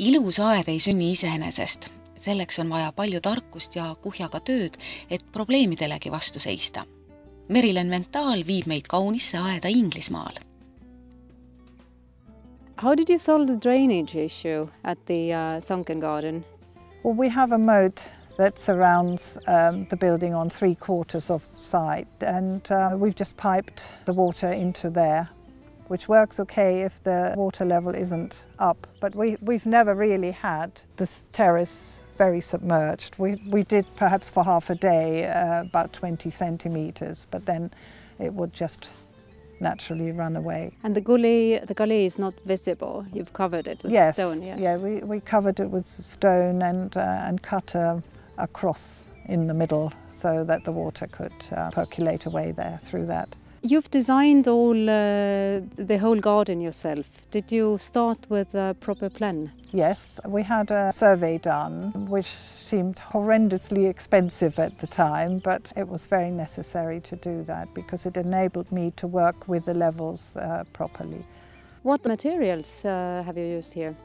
Ilus aed ei sünni iseenesest. Selleks on vaja palju tarkust ja kuhjaga tööd, et probleemidelegi vastu seista. Merilin Mental viib meid kaunisse aeda Inglismaal. How did you solve the drainage issue at the sunken garden? Well, we have a moat that surrounds the building on 3/4 of the site, and we've just piped the water into there, which works okay if the water level isn't up. But we've never really had this terrace very submerged. We did perhaps for half a day about 20 centimetres, but then it would just naturally run away. And the gully is not visible. You've covered it with stone, yes? Yeah, we covered it with stone and cut a cross in the middle so that the water could percolate away there through that. You've designed the whole garden yourself. Did you start with a proper plan? Yes, we had a survey done, which seemed horrendously expensive at the time, but it was very necessary to do that because it enabled me to work with the levels properly. What materials have you used here?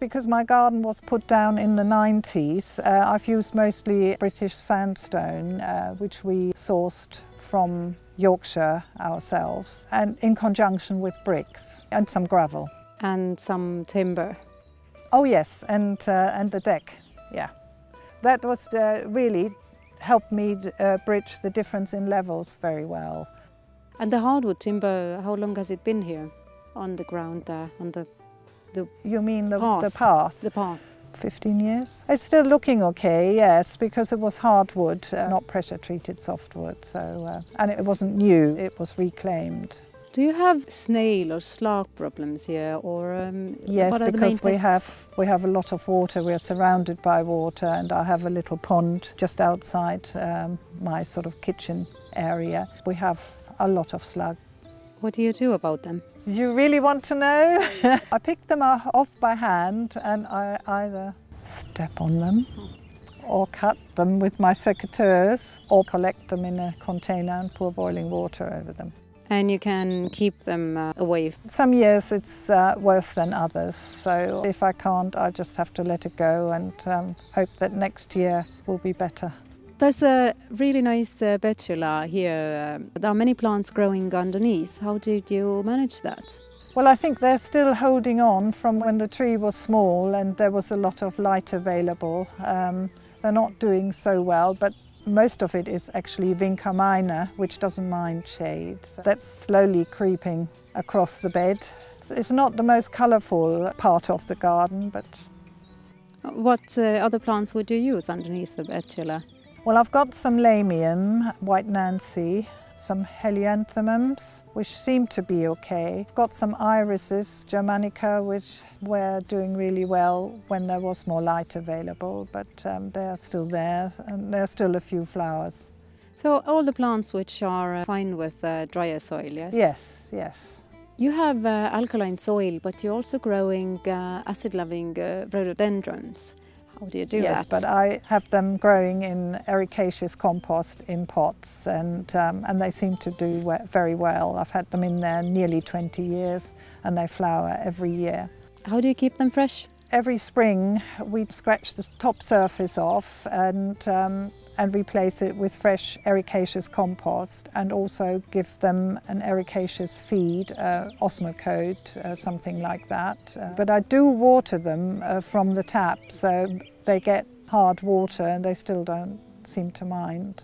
Because my garden was put down in the 90s, I've used mostly British sandstone, which we sourced from Yorkshire ourselves, and in conjunction with bricks and some gravel. And some timber. Oh yes, and the deck, yeah. That was really helped me bridge the difference in levels very well. And the hardwood timber, how long has it been here on the ground there, on the You mean the path? The path. 15 years. It's still looking okay, yes, because it was hardwood, not pressure-treated softwood. So, and it wasn't new; it was reclaimed. Do you have snail or slark problems here, or yes, what are because the main pests? we have a lot of water. We are surrounded by water, and I have a little pond just outside my sort of kitchen area. We have a lot of slug. What do you do about them? You really want to know? I pick them off by hand and I either step on them or cut them with my secateurs or collect them in a container and pour boiling water over them. And you can keep them away? Some years it's worse than others, so if I can't, I just have to let it go and hope that next year will be better. There's a really nice betula here. There are many plants growing underneath. How did you manage that? Well, I think they're still holding on from when the tree was small and there was a lot of light available. They're not doing so well, but most of it is actually Vinca minor, which doesn't mind shade. That's slowly creeping across the bed. It's not the most colourful part of the garden, but... What other plants would you use underneath the betula? Well, I've got some Lamium, White Nancy, some Helianthemums, which seem to be okay. I've got some irises, Germanica, which were doing really well when there was more light available, but they're still there and there are still a few flowers. So all the plants which are fine with drier soil, yes? Yes, yes. You have alkaline soil, but you're also growing acid-loving rhododendrons. How do you do that? Yes, but I have them growing in ericaceous compost in pots, and they seem to do very well. I've had them in there nearly 20 years, and they flower every year. How do you keep them fresh? Every spring we scratch the top surface off and replace it with fresh ericaceous compost, and also give them an ericaceous feed, osmocote, something like that. But I do water them from the tap, so they get hard water and they still don't seem to mind.